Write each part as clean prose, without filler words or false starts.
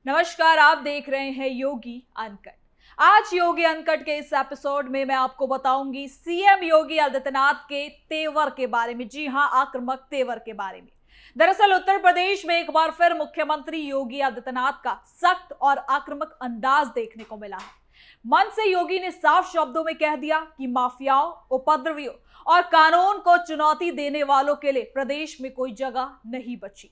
नमस्कार, आप देख रहे हैं योगी अनकट। आज योगी अनकट के इस एपिसोड में मैं आपको बताऊंगी सीएम योगी आदित्यनाथ के तेवर के बारे में। जी हां, आक्रामक तेवर के बारे में। दरअसल उत्तर प्रदेश में एक बार फिर मुख्यमंत्री योगी आदित्यनाथ का सख्त और आक्रामक अंदाज देखने को मिला है। मन से योगी ने साफ शब्दों में कह दिया कि माफियाओं, उपद्रवियों और कानून को चुनौती देने वालों के लिए प्रदेश में कोई जगह नहीं बची।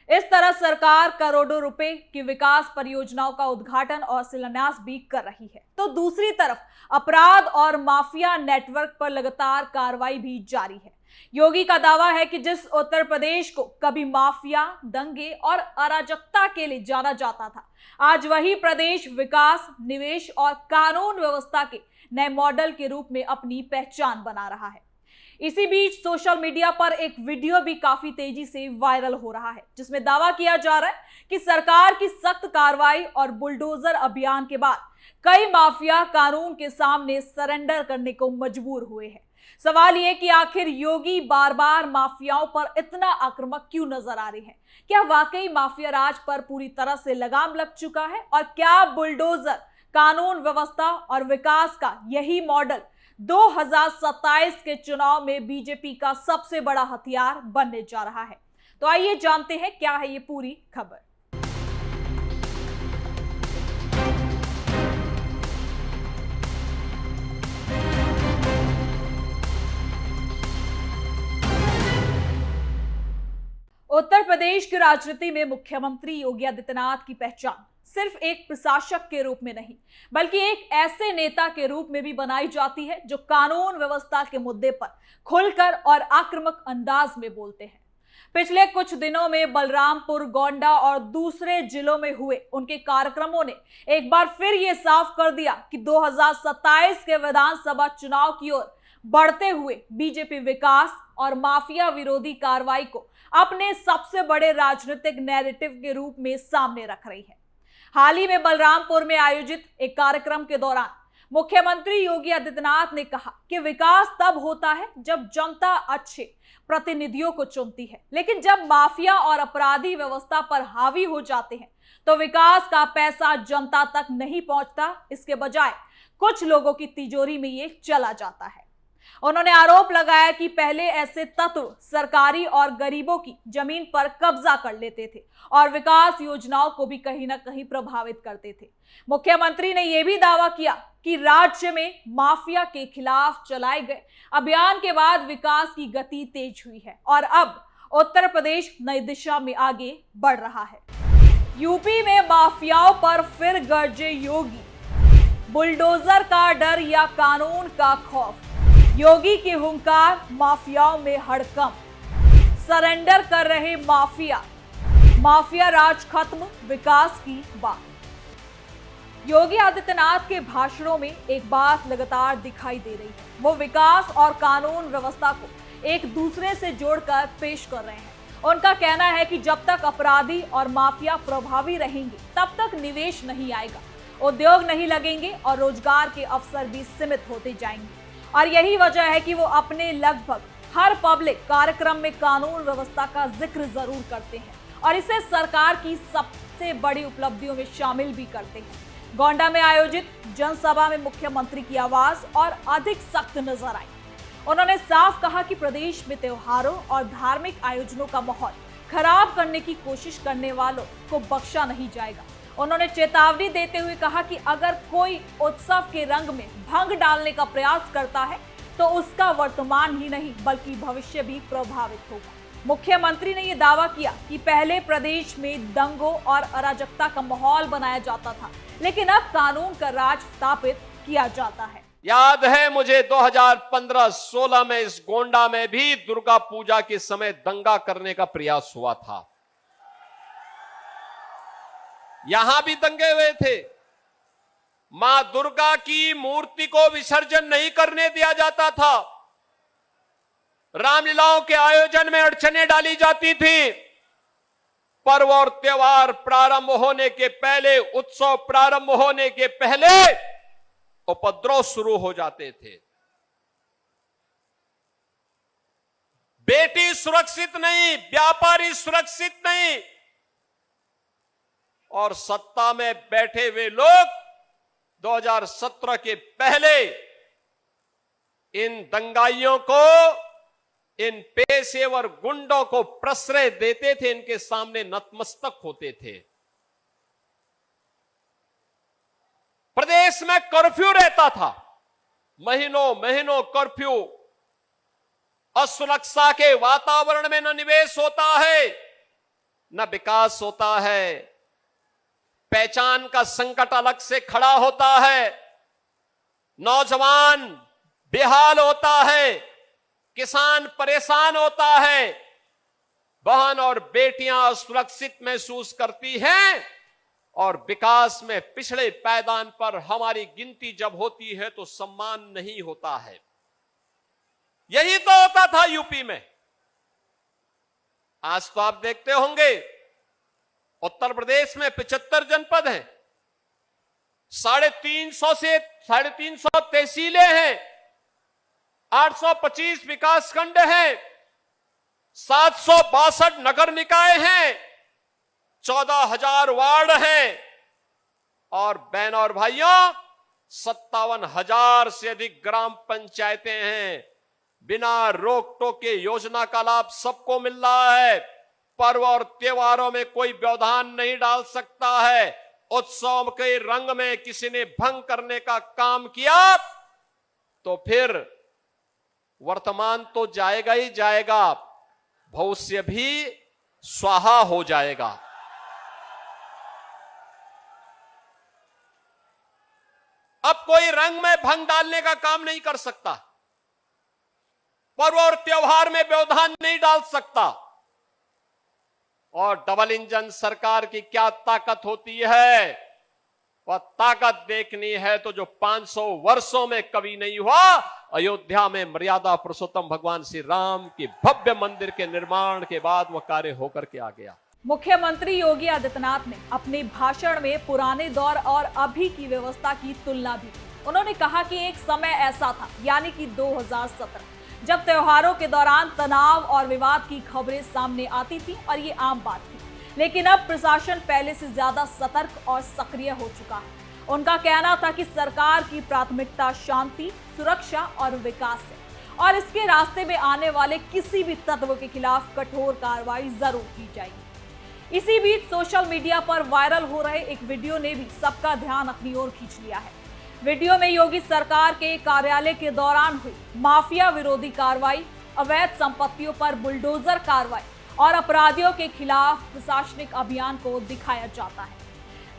इस तरह सरकार करोड़ों रुपए की विकास परियोजनाओं का उद्घाटन और शिलान्यास भी कर रही है, तो दूसरी तरफ अपराध और माफिया नेटवर्क पर लगातार कार्रवाई भी जारी है। योगी का दावा है कि जिस उत्तर प्रदेश को कभी माफिया, दंगे और अराजकता के लिए जाना जाता था, आज वही प्रदेश विकास, निवेश और कानून व्यवस्था के नए मॉडल के रूप में अपनी पहचान बना रहा है। इसी बीच सोशल मीडिया पर एक वीडियो भी काफी तेजी से वायरल हो रहा है, जिसमें दावा किया जा रहा है कि सरकार की सख्त कार्रवाई और बुलडोजर अभियान के बाद कई माफिया कानून के सामने सरेंडर करने को मजबूर हुए हैं। सवाल यह कि आखिर योगी बार बार माफियाओं पर इतना आक्रामक क्यों नजर आ रहे हैं? क्या वाकई माफिया राज पर पूरी तरह से लगाम लग चुका है? और क्या बुलडोजर, कानून व्यवस्था और विकास का यही मॉडल 2027 के चुनाव में बीजेपी का सबसे बड़ा हथियार बनने जा रहा है? तो आइए जानते हैं क्या है ये पूरी खबर। उत्तर प्रदेश की राजनीति में मुख्यमंत्री योगी आदित्यनाथ की पहचान सिर्फ एक प्रशासक के रूप में नहीं, बल्कि एक ऐसे नेता के रूप में भी बनाई जाती है जो कानून व्यवस्था के मुद्दे पर खुलकर और आक्रामक अंदाज में बोलते हैं। पिछले कुछ दिनों में बलरामपुर, गोंडा और दूसरे जिलों में हुए उनके कार्यक्रमों ने एक बार फिर ये साफ कर दिया कि 2027 के विधानसभा चुनाव की ओर बढ़ते हुए बीजेपी विकास और माफिया विरोधी कार्रवाई को अपने सबसे बड़े राजनीतिक नैरेटिव के रूप में सामने रख रही है। हाल ही में बलरामपुर में आयोजित एक कार्यक्रम के दौरान मुख्यमंत्री योगी आदित्यनाथ ने कहा कि विकास तब होता है जब जनता अच्छे प्रतिनिधियों को चुनती है, लेकिन जब माफिया और अपराधी व्यवस्था पर हावी हो जाते हैं तो विकास का पैसा जनता तक नहीं पहुंचता, इसके बजाय कुछ लोगों की तिजोरी में ये चला जाता है। उन्होंने आरोप लगाया कि पहले ऐसे तत्व सरकारी और गरीबों की जमीन पर कब्जा कर लेते थे और विकास योजनाओं को भी कहीं ना कहीं प्रभावित करते थे। मुख्यमंत्री ने यह भी दावा किया कि राज्य में माफिया के खिलाफ चलाए गए अभियान के बाद विकास की गति तेज हुई है और अब उत्तर प्रदेश नई दिशा में आगे बढ़ रहा है। यूपी में माफियाओं पर फिर गरजे योगी, बुलडोजर का डर या कानून का खौफ? योगी की हुंकार, माफियाओं में हड़कंप, सरेंडर कर रहे माफिया, माफिया राज खत्म, विकास की बात। योगी आदित्यनाथ के भाषणों में एक बात लगातार दिखाई दे रही है, वो विकास और कानून व्यवस्था को एक दूसरे से जोड़कर पेश कर रहे हैं। उनका कहना है कि जब तक अपराधी और माफिया प्रभावी रहेंगे तब तक निवेश नहीं आएगा, उद्योग नहीं लगेंगे और रोजगार के अवसर भी सीमित होते जाएंगे। और यही वजह है कि वो अपने लगभग हर पब्लिक कार्यक्रम में कानून व्यवस्था का जिक्र जरूर करते हैं और इसे सरकार की सबसे बड़ी उपलब्धियों में शामिल भी करते हैं। गोंडा में आयोजित जनसभा में मुख्यमंत्री की आवाज और अधिक सख्त नजर आई। उन्होंने साफ कहा कि प्रदेश में त्योहारों और धार्मिक आयोजनों का माहौल खराब करने की कोशिश करने वालों को बख्शा नहीं जाएगा। उन्होंने चेतावनी देते हुए कहा कि अगर कोई उत्सव के रंग में भंग डालने का प्रयास करता है तो उसका वर्तमान ही नहीं बल्कि भविष्य भी प्रभावित होगा। मुख्यमंत्री ने यह दावा किया कि पहले प्रदेश में दंगों और अराजकता का माहौल बनाया जाता था, लेकिन अब कानून का राज स्थापित किया जाता है। याद है मुझे 2015-16 में इस गोंडा में भी दुर्गा पूजा के समय दंगा करने का प्रयास हुआ था। यहां भी दंगे हुए थे। मां दुर्गा की मूर्ति को विसर्जन नहीं करने दिया जाता था। रामलीलाओं के आयोजन में अड़चनें डाली जाती थी। पर्व और त्योहार प्रारंभ होने के पहले, उत्सव प्रारंभ होने के पहले उपद्रव शुरू हो जाते थे। बेटी सुरक्षित नहीं, व्यापारी सुरक्षित नहीं और सत्ता में बैठे हुए लोग 2017 के पहले इन दंगाइयों को, इन पेशेवर गुंडों को प्रश्रय देते थे, इनके सामने नतमस्तक होते थे। प्रदेश में कर्फ्यू रहता था, महीनों महीनों कर्फ्यू। असुरक्षा के वातावरण में न निवेश होता है, न विकास होता है। पहचान का संकट अलग से खड़ा होता है। नौजवान बेहाल होता है, किसान परेशान होता है, बहन और बेटियां असुरक्षित महसूस करती हैं, और विकास में पिछड़े पायदान पर हमारी गिनती जब होती है तो सम्मान नहीं होता है। यही तो होता था यूपी में। आज तो आप देखते होंगे उत्तर प्रदेश में 75 जनपद हैं, 350 से 350 तहसीलें हैं, 825 विकासखंड हैं, 762 नगर निकाय हैं, 14,000 वार्ड हैं, और बहनों और भाइयों 57,000 से अधिक ग्राम पंचायतें हैं। बिना रोक टोक के योजना का लाभ सबको मिल रहा है। पर्व और त्योहारों में कोई व्यवधान नहीं डाल सकता है। उत्सव के रंग में किसी ने भंग करने का काम किया तो फिर वर्तमान तो जाएगा ही जाएगा, भविष्य भी स्वाहा हो जाएगा। अब कोई रंग में भंग डालने का काम नहीं कर सकता, पर्व और त्योहार में व्यवधान नहीं डाल सकता। और डबल इंजन सरकार की क्या ताकत होती है, वह ताकत देखनी है तो जो 500 वर्षों में कभी नहीं हुआ। अयोध्या में मर्यादा पुरुषोत्तम भगवान श्री राम के भव्य मंदिर के निर्माण के बाद वह कार्य होकर के आ गया। मुख्यमंत्री योगी आदित्यनाथ ने अपने भाषण में पुराने दौर और अभी की व्यवस्था की तुलना भी की। उन्होंने कहा कि एक समय ऐसा था, यानी कि 2017, जब त्योहारों के दौरान तनाव और विवाद की खबरें सामने आती थी और ये आम बात थी। लेकिन अब प्रशासन पहले से ज्यादा सतर्क और सक्रिय हो चुका है। उनका कहना था कि सरकार की प्राथमिकता शांति, सुरक्षा और विकास है, और इसके रास्ते में आने वाले किसी भी तत्व के खिलाफ कठोर कार्रवाई जरूर की जाएगी। इसी बीच सोशल मीडिया पर वायरल हो रहे एक वीडियो ने भी सबका ध्यान अपनी ओर खींच लिया है। वीडियो में योगी सरकार के कार्यालय के दौरान हुई माफिया विरोधी कार्रवाई, अवैध संपत्तियों पर बुलडोजर कार्रवाई और अपराधियों के खिलाफ प्रशासनिक अभियान को दिखाया जाता है।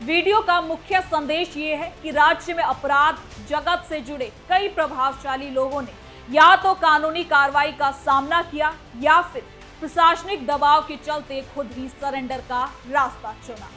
वीडियो का मुख्य संदेश ये है कि राज्य में अपराध जगत से जुड़े कई प्रभावशाली लोगों ने या तो कानूनी कार्रवाई का सामना किया या फिर प्रशासनिक दबाव के चलते खुद ही सरेंडर का रास्ता चुना।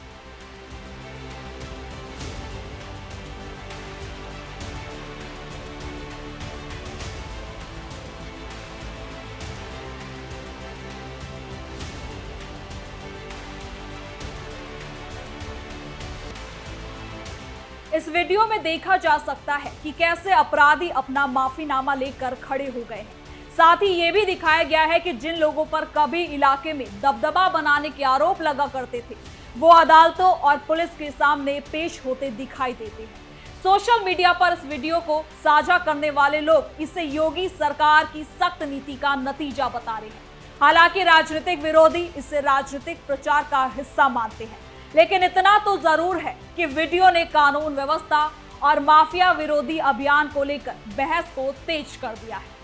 इस वीडियो में देखा जा सकता है कि कैसे अपराधी अपना माफीनामा लेकर खड़े हो गए हैं। साथ ही ये भी दिखाया गया है कि जिन लोगों पर कभी इलाके में दबदबा बनाने के आरोप लगा करते थे, वो अदालतों और पुलिस के सामने पेश होते दिखाई देते हैं। सोशल मीडिया पर इस वीडियो को साझा करने वाले लोग इसे योगी सरकार की सख्त नीति का नतीजा बता रहे हैं। हालांकि राजनीतिक विरोधी इसे राजनीतिक प्रचार का हिस्सा मानते हैं, लेकिन इतना तो जरूर है कि वीडियो ने कानून व्यवस्था और माफिया विरोधी अभियान को लेकर बहस को तेज कर दिया है।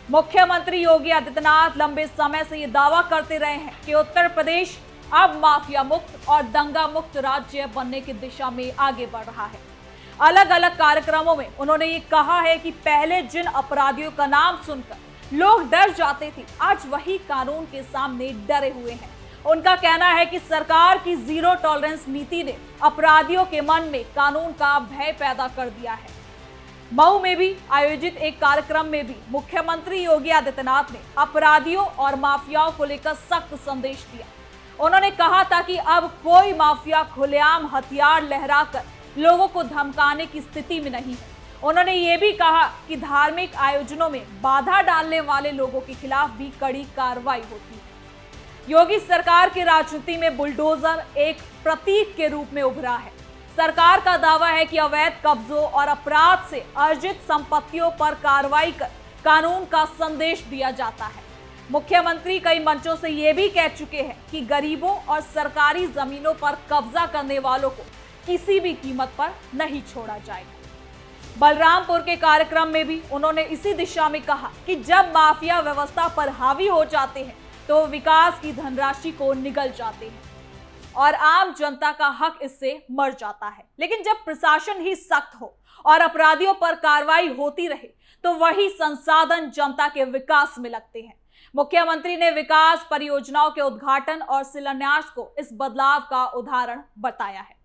मुख्यमंत्री योगी आदित्यनाथ लंबे समय से ये दावा करते रहे हैं कि उत्तर प्रदेश अब माफिया मुक्त और दंगा मुक्त राज्य बनने की दिशा में आगे बढ़ रहा है। अलग अलग कार्यक्रमों में उन्होंने ये कहा है कि पहले जिन अपराधियों का नाम सुनकर लोग डर जाते थे, आज वही कानून के सामने डरे हुए हैं। उनका कहना है कि सरकार की जीरो टॉलरेंस नीति ने अपराधियों के मन में कानून का भय पैदा कर दिया है। मऊ में भी आयोजित एक कार्यक्रम में भी मुख्यमंत्री योगी आदित्यनाथ ने अपराधियों और माफियाओं को लेकर सख्त संदेश दिया। उन्होंने कहा था कि अब कोई माफिया खुलेआम हथियार लहराकर लोगों को धमकाने की स्थिति में नहीं है। उन्होंने ये भी कहा कि धार्मिक आयोजनों में बाधा डालने वाले लोगों के खिलाफ भी कड़ी कार्रवाई होती है। योगी सरकार की राजनीति में बुलडोजर एक प्रतीक के रूप में उभरा है। सरकार का दावा है कि अवैध कब्जों और अपराध से अर्जित संपत्तियों पर कार्रवाई कर कानून का संदेश दिया जाता है। मुख्यमंत्री कई मंचों से यह भी कह चुके हैं कि गरीबों और सरकारी जमीनों पर कब्जा करने वालों को किसी भी कीमत पर नहीं छोड़ा जाएगा। बलरामपुर के कार्यक्रम में भी उन्होंने इसी दिशा में कहा कि जब माफिया व्यवस्था पर हावी हो जाते हैं तो विकास की धनराशि को निगल जाते हैं और आम जनता का हक इससे मर जाता है। लेकिन जब प्रशासन ही सख्त हो और अपराधियों पर कार्रवाई होती रहे तो वही संसाधन जनता के विकास में लगते हैं। मुख्यमंत्री ने विकास परियोजनाओं के उद्घाटन और शिलान्यास को इस बदलाव का उदाहरण बताया है।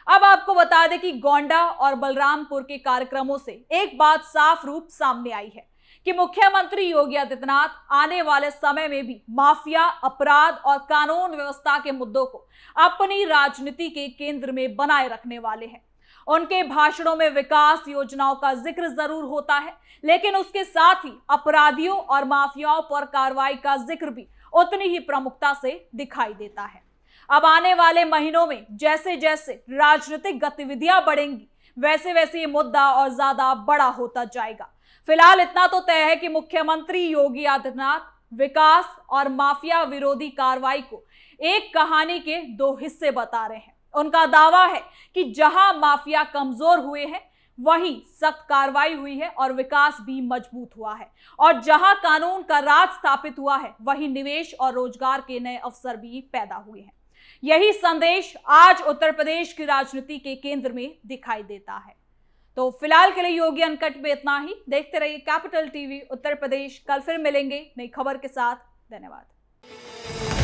अब आपको बता दें कि गोंडा और बलरामपुर के कार्यक्रमों से एक बात साफ रूप सामने आई है कि मुख्यमंत्री योगी आदित्यनाथ आने वाले समय में भी माफिया, अपराध और कानून व्यवस्था के मुद्दों को अपनी राजनीति के केंद्र में बनाए रखने वाले हैं। उनके भाषणों में विकास योजनाओं का जिक्र जरूर होता है, लेकिन उसके साथ ही अपराधियों और माफियाओं पर कार्रवाई का जिक्र भी उतनी ही प्रमुखता से दिखाई देता है। अब आने वाले महीनों में जैसे जैसे राजनीतिक गतिविधियां बढ़ेंगी, वैसे वैसे ये मुद्दा और ज्यादा बड़ा होता जाएगा। फिलहाल इतना तो तय है कि मुख्यमंत्री योगी आदित्यनाथ विकास और माफिया विरोधी कार्रवाई को एक कहानी के दो हिस्से बता रहे हैं। उनका दावा है कि जहां माफिया कमजोर हुए हैं वहीं सख्त कार्रवाई हुई है और विकास भी मजबूत हुआ है, और जहां कानून का राज स्थापित हुआ है वहीं निवेश और रोजगार के नए अवसर भी पैदा हुए हैं। यही संदेश आज उत्तर प्रदेश की राजनीति के केंद्र में दिखाई देता है। तो फिलहाल के लिए योगी अनकट में इतना ही। देखते रहिए कैपिटल टीवी उत्तर प्रदेश। कल फिर मिलेंगे नई खबर के साथ। धन्यवाद।